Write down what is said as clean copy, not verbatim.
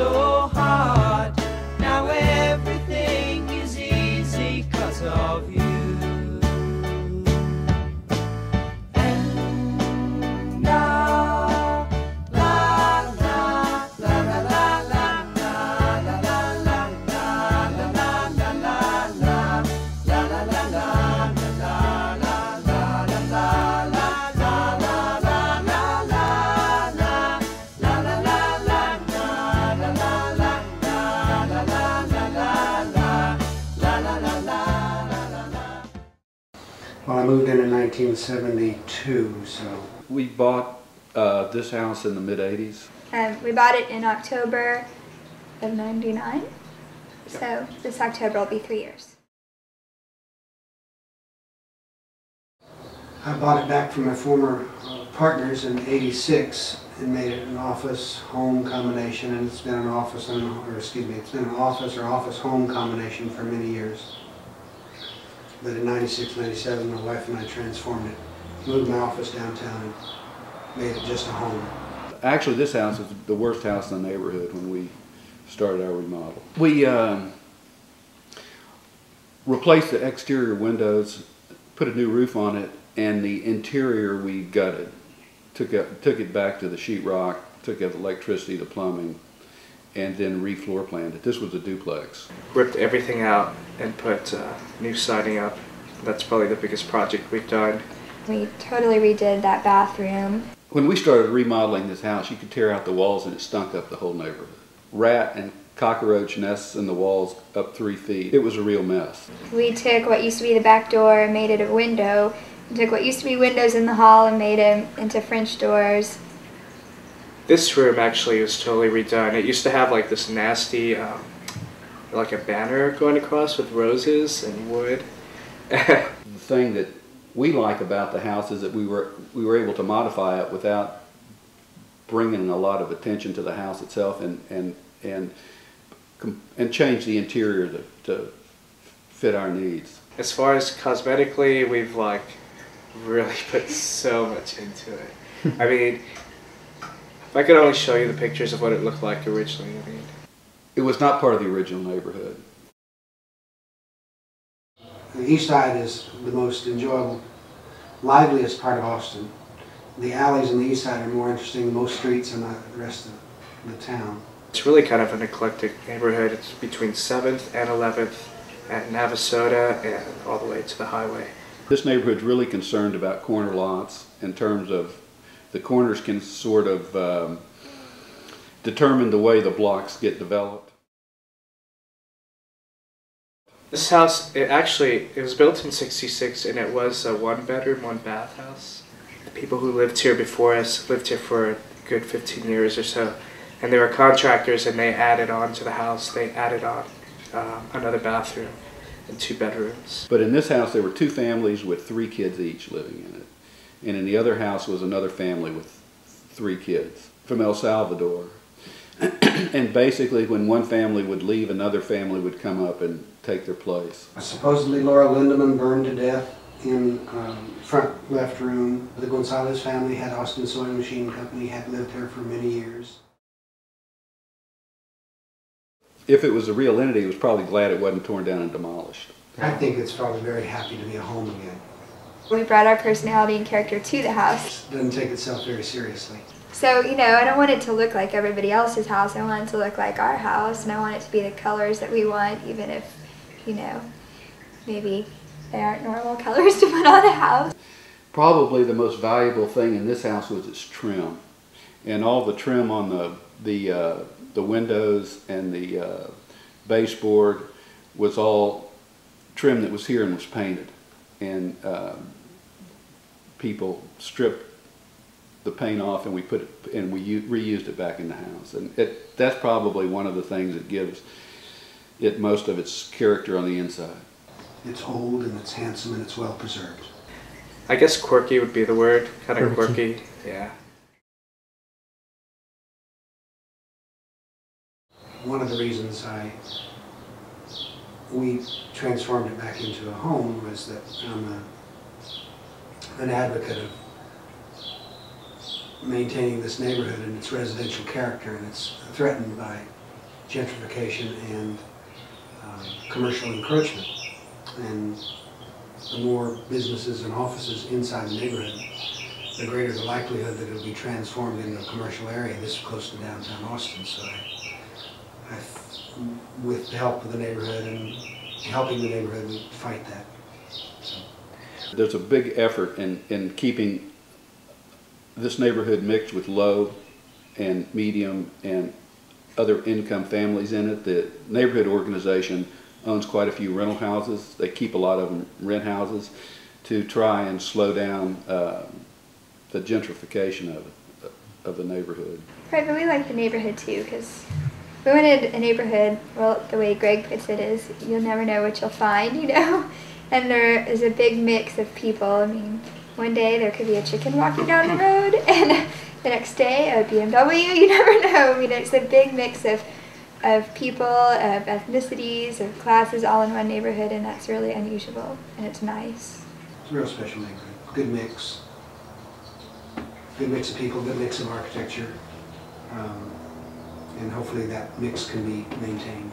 so hard. Now everything is easy 'cause of you. And now, la la la la la la la la la la la la la la la la la la la. Well, I moved in 1972, so. We bought this house in the mid-'80s. We bought it in October of '99, so this October will be 3 years. I bought it back from my former partners in '86 and made it an office-home combination, and it's been an office or office-home combination for many years. But in '96, '97, my wife and I transformed it, moved my office downtown, and made it just a home. Actually, this house is the worst house in the neighborhood when we started our remodel. We replaced the exterior windows, put a new roof on it, and the interior we gutted. Took it back to the sheetrock, took out the electricity, the plumbing, and then re-floor planned it. This was a duplex. Ripped everything out and put new siding up. That's probably the biggest project we've done. We totally redid that bathroom. When we started remodeling this house, you could tear out the walls and it stunk up the whole neighborhood. Rat and cockroach nests in the walls up 3 feet. It was a real mess. We took what used to be the back door and made it a window. We took what used to be windows in the hall and made them into French doors. This room actually was totally redone. It used to have like this nasty, like a banner going across with roses and wood. The thing that we like about the house is that we were able to modify it without bringing a lot of attention to the house itself, and change the interior to fit our needs. As far as cosmetically, we've like really put so much into it. I mean, if I could only show you the pictures of what it looked like originally, I mean. It was not part of the original neighborhood. The East Side is the most enjoyable, liveliest part of Austin. The alleys on the East Side are more interesting than most streets in the rest of the town. It's really kind of an eclectic neighborhood. It's between 7th and 11th at Navasota and all the way to the highway. This neighborhood's really concerned about corner lots in terms of the corners can sort of determine the way the blocks get developed. This house, it was built in '66 and it was a 1-bedroom, 1-bath house. The people who lived here before us lived here for a good 15 years or so. And they were contractors and they added on to the house. They added on another bathroom and 2 bedrooms. But in this house there were 2 families with 3 kids each living in it. And in the other house was another family with 3 kids from El Salvador. And basically when one family would leave, another family would come up and take their place. Supposedly Laura Lindemann burned to death in front left room. The Gonzalez family had Austin Sewing Machine Company, had lived here for many years. If it was a real entity, it was probably glad it wasn't torn down and demolished. I think it's probably very happy to be a home again. We brought our personality and character to the house. It doesn't take itself very seriously. So, you know, I don't want it to look like everybody else's house. I want it to look like our house, and I want it to be the colors that we want, even if, you know, maybe they aren't normal colors to put on a house. Probably the most valuable thing in this house was its trim. And all the trim on the windows and the baseboard was all trim that was here and was painted. And people stripped the paint off and we reused it back in the house. And that's probably one of the things that gives it most of its character on the inside. It's old and it's handsome and it's well preserved. I guess quirky would be the word, kind of quirky, yeah. One of the reasons we transformed it back into a home was that I'm an advocate of maintaining this neighborhood and its residential character, and it's threatened by gentrification and commercial encroachment. And the more businesses and offices inside the neighborhood, the greater the likelihood that it'll be transformed into a commercial area this close to downtown Austin. So with the help of the neighborhood and helping the neighborhood, we fight that. So. There's a big effort in keeping this neighborhood mixed with low and medium and other income families in it. The neighborhood organization owns quite a few rental houses. They keep a lot of them rent houses to try and slow down the gentrification of the neighborhood. Right, but we like the neighborhood too, because we wanted a neighborhood, well, the way Greg puts it is, you'll never know what you'll find, you know? And there is a big mix of people. I mean, one day there could be a chicken walking down the road, and the next day a BMW, you never know. I mean, it's a big mix of people, of ethnicities, of classes, all in one neighborhood, and that's really unusual, and it's nice. It's a real special neighborhood. Good mix. Good mix of people, good mix of architecture, and hopefully that mix can be maintained.